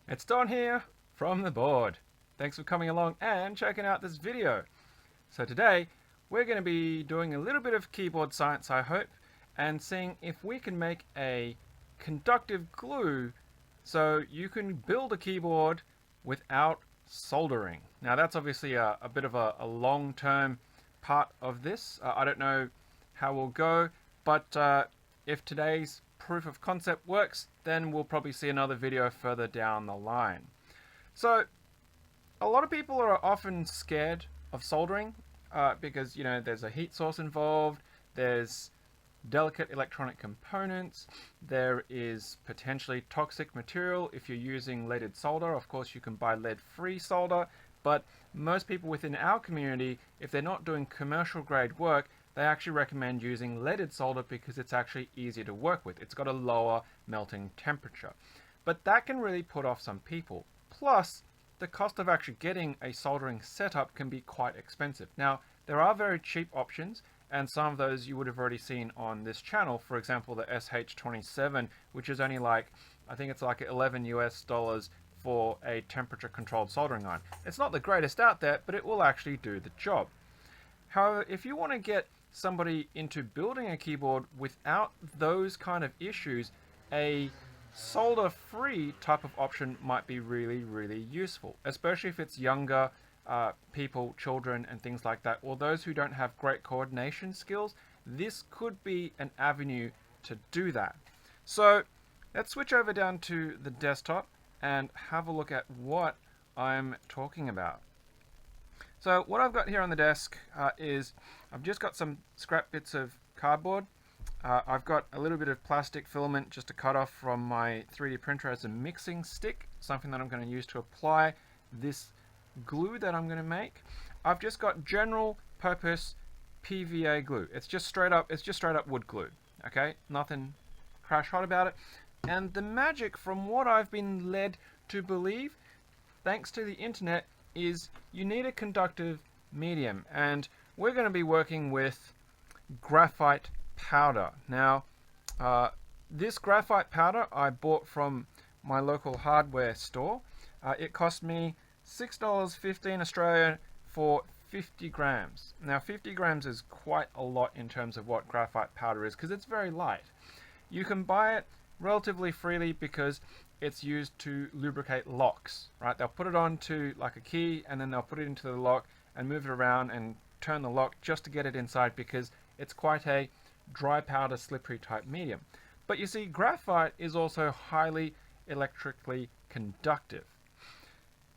It's Don here from the board. Thanks for coming along and checking out this video. So today we're going to be doing a little bit of keyboard science, I hope, and seeing if we can make a conductive glue so you can build a keyboard without soldering. Now that's obviously a bit of a long-term part of this. I don't know how we'll go, but if today's proof of concept works, then we'll probably see another video further down the line. So a lot of people are often scared of soldering because, you know, there's a heat source involved, there's delicate electronic components, there is potentially toxic material if you're using leaded solder. Of course, you can buy lead-free solder, but most people within our community, if they're not doing commercial grade work, they actually recommend using leaded solder because it's actually easier to work with. It's got a lower melting temperature. But that can really put off some people. Plus, the cost of actually getting a soldering setup can be quite expensive. Now, there are very cheap options, and some of those you would have already seen on this channel. For example, the SH27, which is only like, I think it's like 11 US dollars for a temperature controlled soldering iron. It's not the greatest out there, but it will actually do the job. However, if you want to get somebody into building a keyboard without those kind of issues, a solder-free type of option might be really useful, especially if it's younger people, children, and things like that, or those who don't have great coordination skills. This could be an avenue to do that. So let's switch over down to the desktop and have a look at what I'm talking about. So what I've got here on the desk is I've just got some scrap bits of cardboard. I've got a little bit of plastic filament just to cut off from my 3D printer as a mixing stick, something that I'm going to use to apply this glue that I'm going to make. I've just got general purpose PVA glue. It's just straight up wood glue. Okay, nothing crash hot about it. And the magic, from what I've been led to believe, thanks to the internet, is you need a conductive medium, and we're going to be working with graphite powder. Now, this graphite powder I bought from my local hardware store. It cost me $6.15 Australian for 50 grams. Now 50 grams is quite a lot in terms of what graphite powder is because it's very light. You can buy it relatively freely because it's used to lubricate locks, right? They'll put it onto like a key and then they'll put it into the lock and move it around and turn the lock just to get it inside because it's quite a dry powder slippery type medium. But you see, graphite is also highly electrically conductive.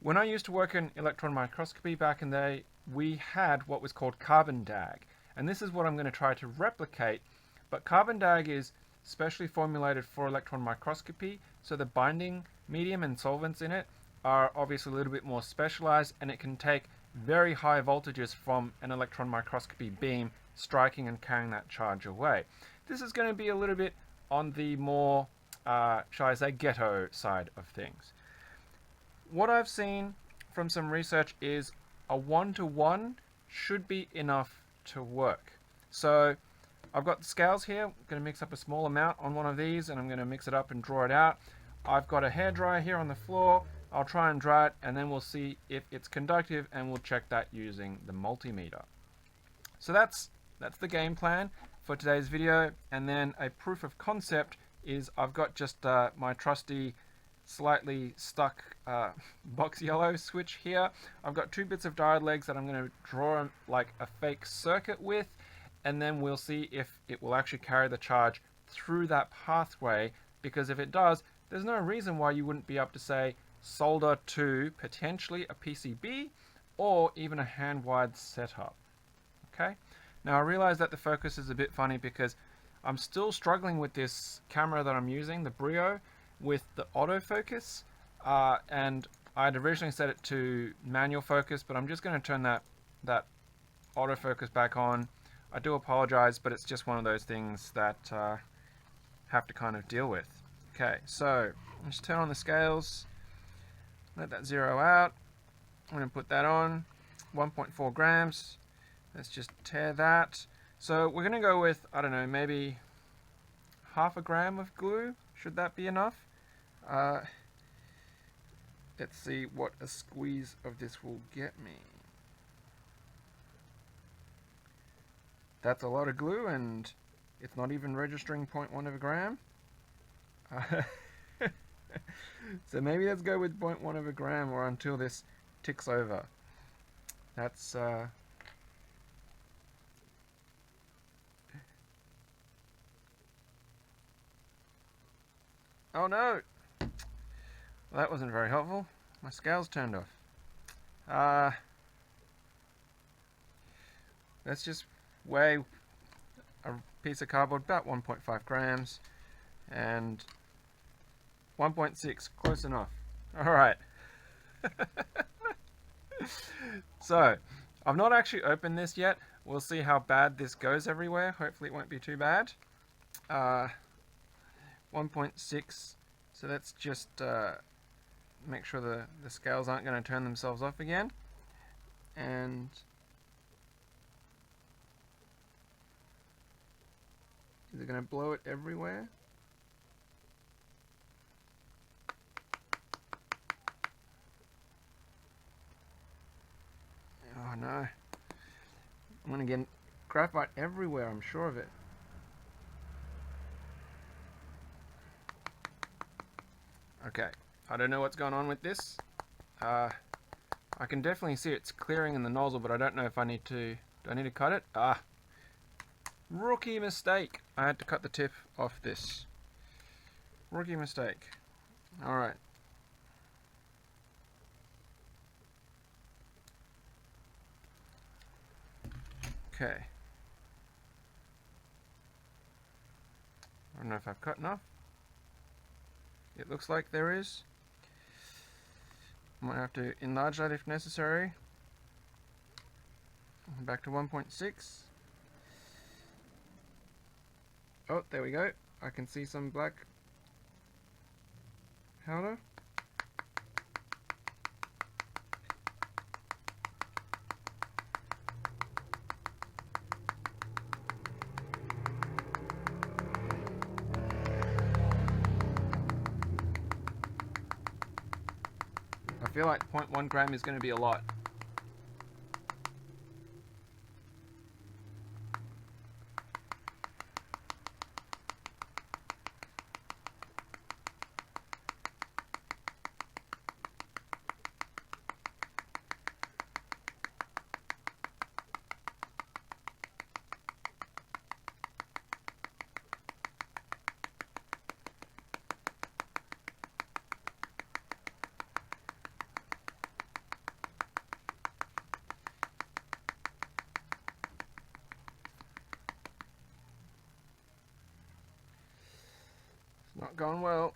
When I used to work in electron microscopy back in the day, we had what was called carbon dag, and this is what I'm going to try to replicate. But carbon dag is specially formulated for electron microscopy, so the binding medium and solvents in it are obviously a little bit more specialized, and it can take very high voltages from an electron microscopy beam striking and carrying that charge away. This is going to be a little bit on the more, shall I say, ghetto side of things. What I've seen from some research is a 1-to-1 should be enough to work. So I've got the scales here. I'm going to mix up a small amount on one of these and I'm going to mix it up and draw it out. I've got a hairdryer here on the floor. I'll try and dry it and then we'll see if it's conductive and we'll check that using the multimeter. So that's the game plan for today's video. And then a proof of concept is I've got just my trusty slightly stuck box yellow switch here. I've got two bits of diode legs that I'm going to draw like a fake circuit with, and then we'll see if it will actually carry the charge through that pathway, because if it does, there's no reason why you wouldn't be able to, say, solder to potentially a PCB or even a hand-wired setup. Okay, now I realize that the focus is a bit funny because I'm still struggling with this camera that I'm using, the Brio, with the autofocus, and I'd originally set it to manual focus, but I'm just going to turn that autofocus back on. I do apologize, but it's just one of those things that have to kind of deal with. Okay, so let's turn on the scales, let that zero out. I'm going to put that on 1.4 grams. Let's just tear that. So we're going to go with, I don't know, maybe half a gram of glue. Should that be enough? Let's see what a squeeze of this will get me. That's a lot of glue, and it's not even registering 0.1 of a gram. So maybe let's go with 0.1 of a gram, or until this ticks over. That's oh no! Well, that wasn't very helpful. My scale's turned off. Let's just weigh a piece of cardboard, about 1.5 grams, and 1.6, close enough. Alright. So, I've not actually opened this yet. We'll see how bad this goes everywhere. Hopefully it won't be too bad. 1.6, so let's just make sure the scales aren't going to turn themselves off again. And is it going to blow it everywhere? Oh no. I'm going to get graphite everywhere, I'm sure of it. Okay, I don't know what's going on with this. I can definitely see it's clearing in the nozzle, but I don't know if I need to... Do I need to cut it? Rookie mistake. I had to cut the tip off this. Rookie mistake. Alright. Okay. I don't know if I've cut enough. It looks like there is. I might have to enlarge that if necessary. Back to 1.6. Oh, there we go. I can see some black powder. I feel like 0.1 gram is going to be a lot. Not going well.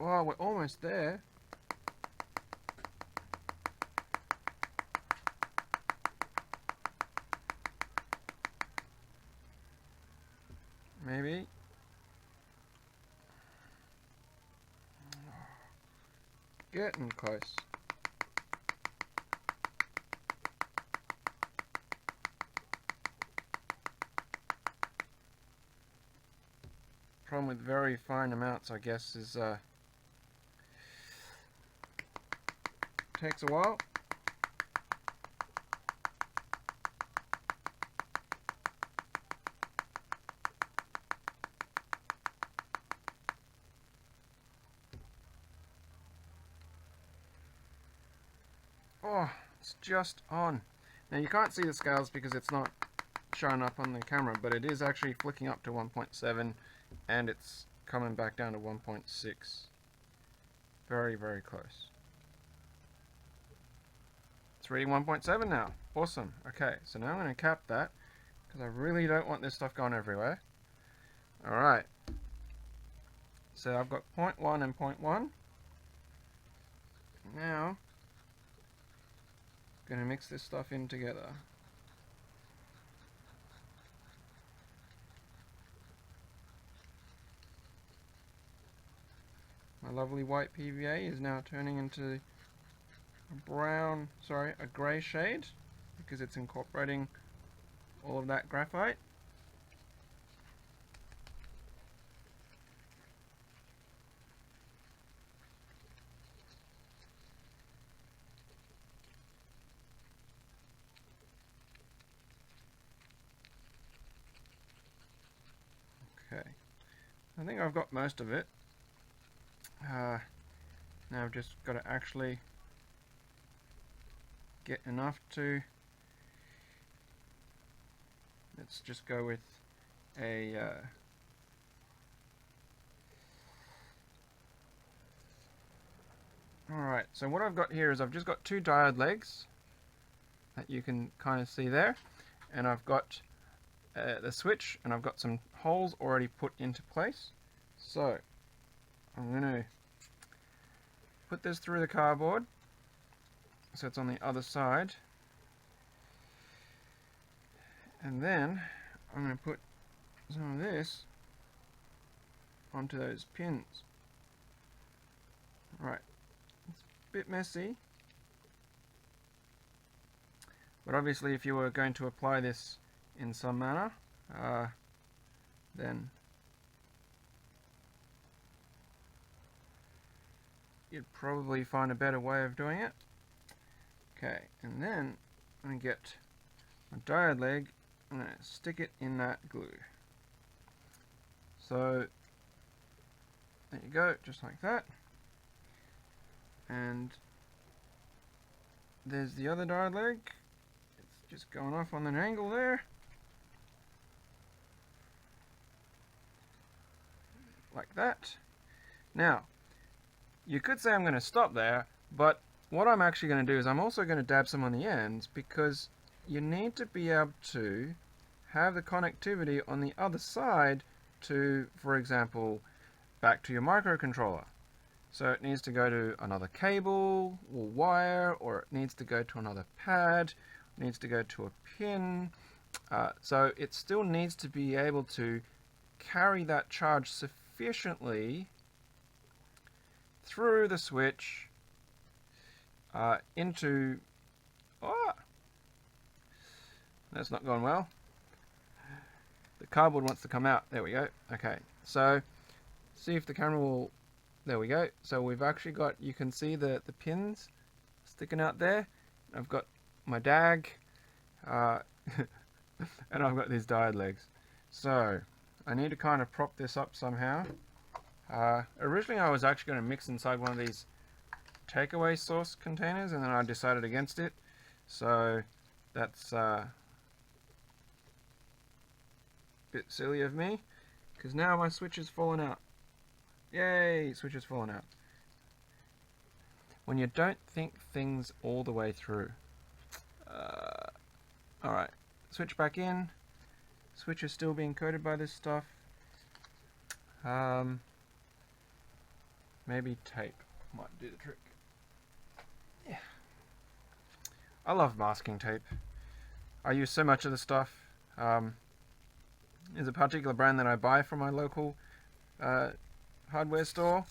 Oh, we're almost there. Maybe. Getting close. Problem with very fine amounts, I guess, is takes a while. Oh, it's just on. Now you can't see the scales because it's not showing up on the camera, but it is actually flicking up to 1.7 and it's coming back down to 1.6. Very, very close. It's reading 1.7 now. Awesome. Okay, so now I'm going to cap that because I really don't want this stuff going everywhere. Alright. So I've got 0.1 and 0.1. Now, I'm going to mix this stuff in together. My lovely white PVA is now turning into a grey shade because it's incorporating all of that graphite. Okay, I think I've got most of it. Now I've just got to actually get enough to, let's just go with a alright, so what I've got here is I've just got two diode legs that you can kind of see there, and I've got the switch, and I've got some holes already put into place. So I'm going to put this through the cardboard so it's on the other side, and then I'm going to put some of this onto those pins. Right, it's a bit messy, but obviously if you were going to apply this in some manner, then you'd probably find a better way of doing it. Okay, and then I'm going to get my diode leg, I'm going to stick it in that glue. So there you go, just like that. And there's the other diode leg. It's just going off on an angle there. Like that. Now, you could say I'm going to stop there, but what I'm actually going to do is I'm also going to dab some on the ends, because you need to be able to have the connectivity on the other side to, for example, back to your microcontroller. So it needs to go to another cable or wire, or it needs to go to another pad, it needs to go to a pin. So it still needs to be able to carry that charge sufficiently through the switch into... Oh! That's not going well. The cardboard wants to come out. There we go. Okay, so see if the camera will... There we go. So we've actually got, you can see the pins sticking out there. I've got my DAG, and I've got these diode legs. So I need to kind of prop this up somehow. Originally I was actually going to mix inside one of these takeaway sauce containers, and then I decided against it. So that's a bit silly of me, because now my switch has fallen out. Yay, switch has fallen out. When you don't think things all the way through. Alright, switch back in. Switch is still being coated by this stuff. Maybe tape might do the trick. Yeah. I love masking tape. I use so much of the stuff. There's a particular brand that I buy from my local hardware store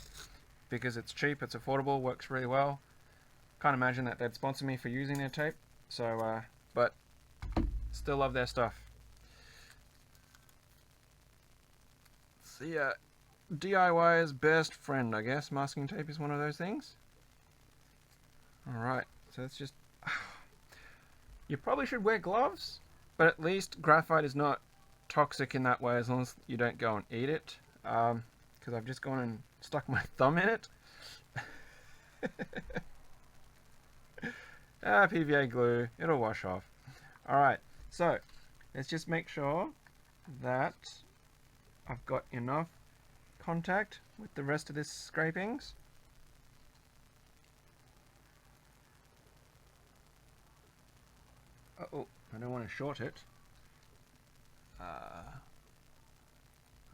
because it's cheap, it's affordable, works really well. Can't imagine that they'd sponsor me for using their tape. So, but still love their stuff. So yeah, DIY's best friend, I guess. Masking tape is one of those things. Alright, so it's just... You probably should wear gloves, but at least graphite is not toxic in that way as long as you don't go and eat it. Because I've just gone and stuck my thumb in it. PVA glue, it'll wash off. Alright, so let's just make sure that I've got enough contact with the rest of this scrapings. Uh-oh, I don't want to short it. Are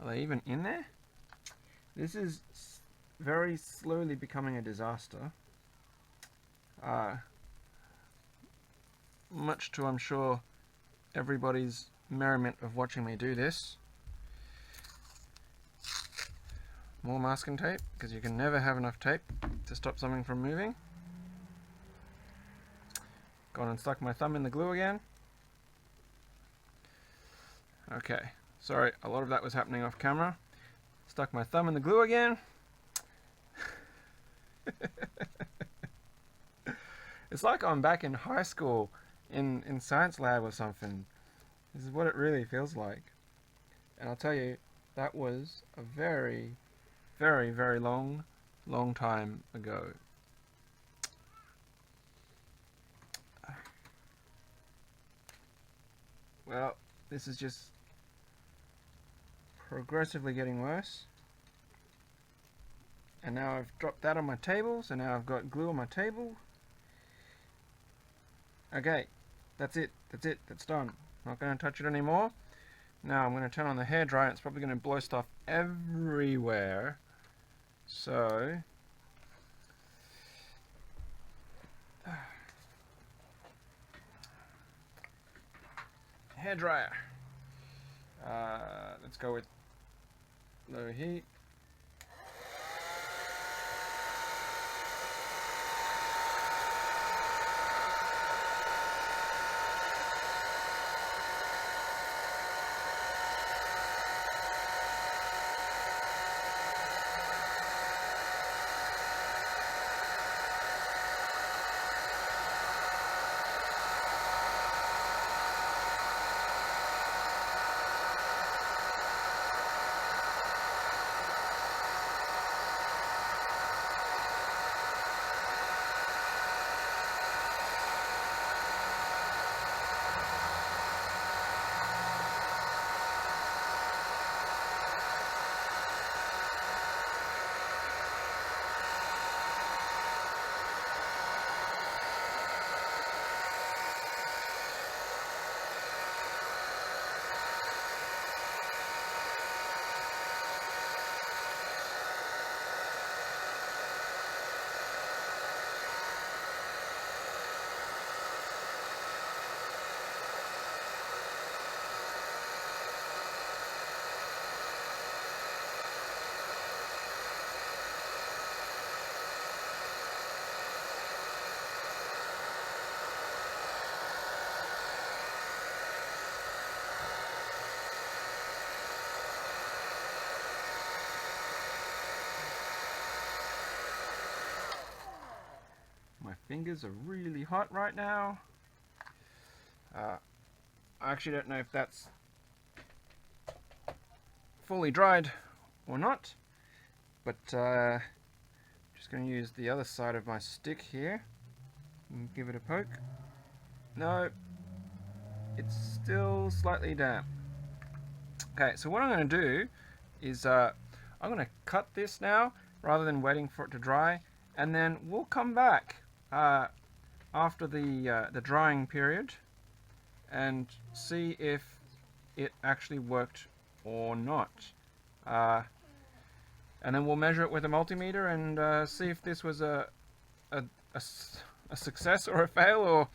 they even in there? This is very slowly becoming a disaster. Much to, I'm sure, everybody's merriment of watching me do this. More masking tape, because you can never have enough tape to stop something from moving. Gone and stuck my thumb in the glue again. Okay, sorry, a lot of that was happening off camera. Stuck my thumb in the glue again. It's like I'm back in high school in science lab or something. This is what it really feels like. And I'll tell you, that was a very, very, very long time ago. Well, this is just progressively getting worse. And now I've dropped that on my table, so now I've got glue on my table. Okay, that's it, that's done. Not going to touch it anymore. Now I'm going to turn on the hairdryer. It's probably going to blow stuff everywhere. So, hairdryer. Let's go with low heat. My fingers are really hot right now. I actually don't know if that's fully dried or not, but just going to use the other side of my stick here and give it a poke. No, it's still slightly damp. Okay, so what I'm going to do is I'm going to cut this now rather than waiting for it to dry, and then we'll come back after the drying period and see if it actually worked or not. And then we'll measure it with a multimeter and see if this was a success or a fail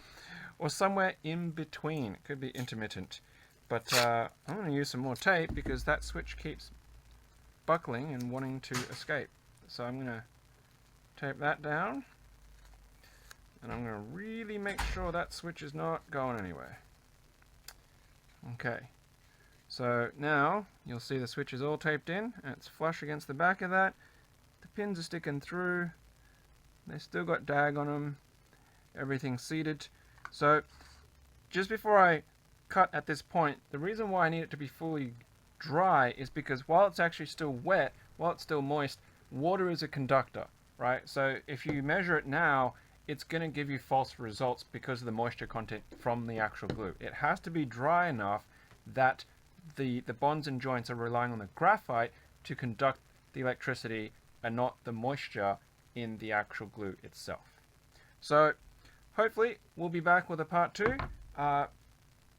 or somewhere in between. It could be intermittent. But I'm going to use some more tape because that switch keeps buckling and wanting to escape. So I'm going to tape that down. And I'm going to really make sure that switch is not going anywhere. Okay. So now you'll see the switch is all taped in and it's flush against the back of that. The pins are sticking through. They still got dag on them. Everything's seated. So just before I cut at this point, the reason why I need it to be fully dry is because while it's actually still wet, while it's still moist, water is a conductor, right? So if you measure it now, it's going to give you false results because of the moisture content from the actual glue. It has to be dry enough that the bonds and joints are relying on the graphite to conduct the electricity and not the moisture in the actual glue itself. So hopefully we'll be back with a part 2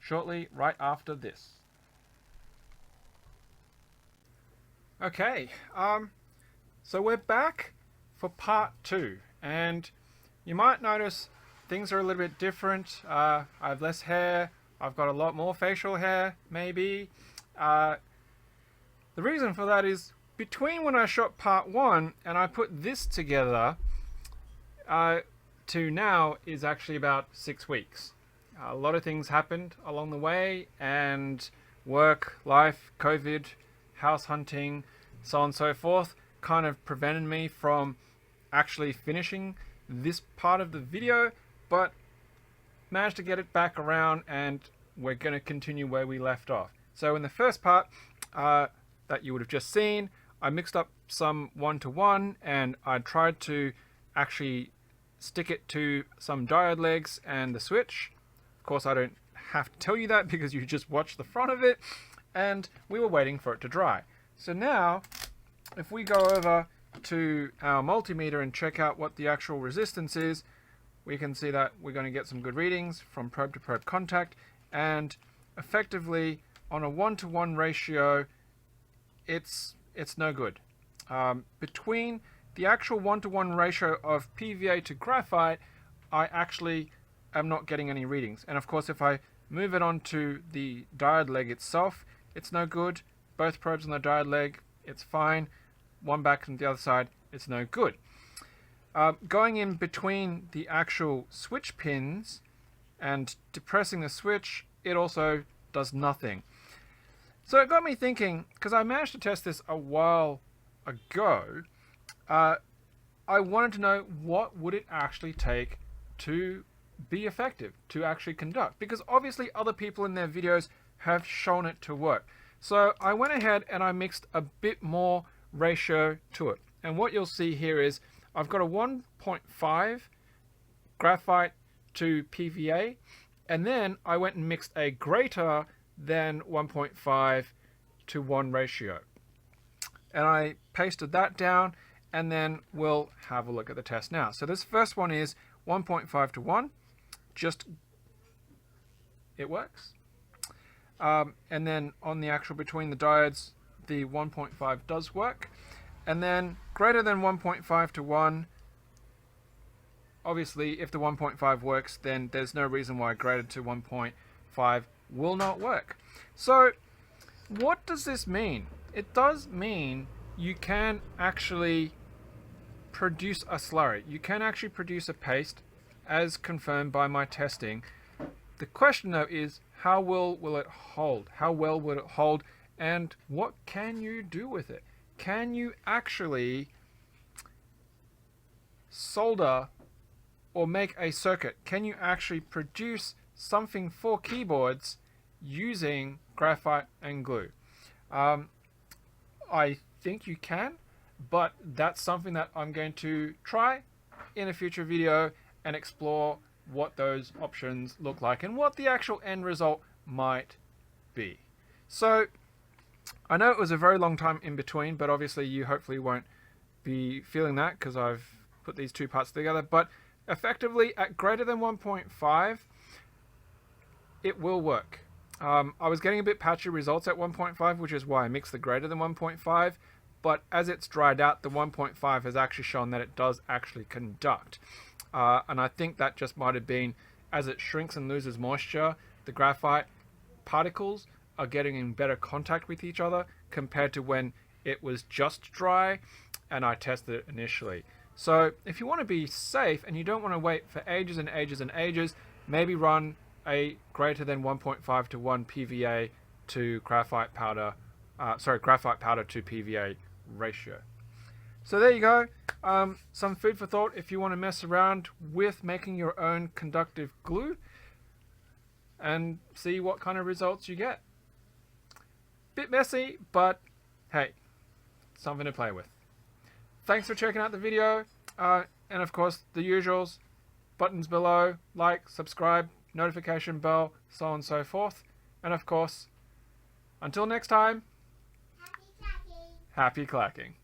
shortly, right after this. Okay, so we're back for part 2, and you might notice things are a little bit different. I have less hair. I've got a lot more facial hair, maybe. The reason for that is between when I shot part 1 and I put this together to now is actually about 6 weeks. A lot of things happened along the way, and work, life, COVID, house hunting, so on and so forth, kind of prevented me from actually finishing this part of the video, but managed to get it back around and we're going to continue where we left off. So in the first part, that you would have just seen. I mixed up some 1-to-1 and I tried to actually stick it to some diode legs and the switch. Of course, I don't have to tell you that because you just watched the front of it, and we were waiting for it to dry. So now, if we go over to our multimeter and check out what the actual resistance is, we can see that we're going to get some good readings from probe to probe contact, and effectively on a 1-to-1 ratio, it's no good. Between the actual 1-to-1 ratio of PVA to graphite, I actually am not getting any readings. And of course, if I move it onto the diode leg itself, it's no good. Both probes on the diode leg, it's fine. One back from the other side, it's no good. Going in between the actual switch pins and depressing the switch, it also does nothing. So it got me thinking, because I managed to test this a while ago, I wanted to know what would it actually take to be effective, to actually conduct, because obviously other people in their videos have shown it to work. So I went ahead and I mixed a bit more ratio to it, and what you'll see here is I've got a 1.5 graphite to PVA, and then I went and mixed a greater than 1.5 to 1 ratio, and I pasted that down, and then we'll have a look at the test now. So this first one is 1.5 to 1, just, it works. And then on the actual between the diodes, the 1.5 does work. And then greater than 1.5 to 1, obviously if the 1.5 works, then there's no reason why greater to 1.5 will not work. So what does this mean? It does mean you can actually produce a slurry. You can actually produce a paste, as confirmed by my testing. The question though is, how well will it hold? How well will it hold? And what can you do with it? Can you actually solder or make a circuit? Can you actually produce something for keyboards using graphite and glue? I think you can, but that's something that I'm going to try in a future video and explore what those options look like and what the actual end result might be. So I know it was a very long time in between, but obviously you hopefully won't be feeling that because I've put these two parts together. But effectively at greater than 1.5, it will work. I was getting a bit patchy results at 1.5, which is why I mixed the greater than 1.5. But as it's dried out, the 1.5 has actually shown that it does actually conduct. And I think that just might have been, as it shrinks and loses moisture, the graphite particles are getting in better contact with each other compared to when it was just dry and I tested it initially. So if you want to be safe and you don't want to wait for ages and ages and ages, maybe run a greater than 1.5 to 1 PVA to graphite powder, graphite powder to PVA ratio. So there you go, some food for thought if you want to mess around with making your own conductive glue and see what kind of results you get. Bit messy, but hey, something to play with. Thanks for checking out the video, and of course the usuals, buttons below, like, subscribe, notification bell, so on and so forth. And of course, until next time, happy clacking.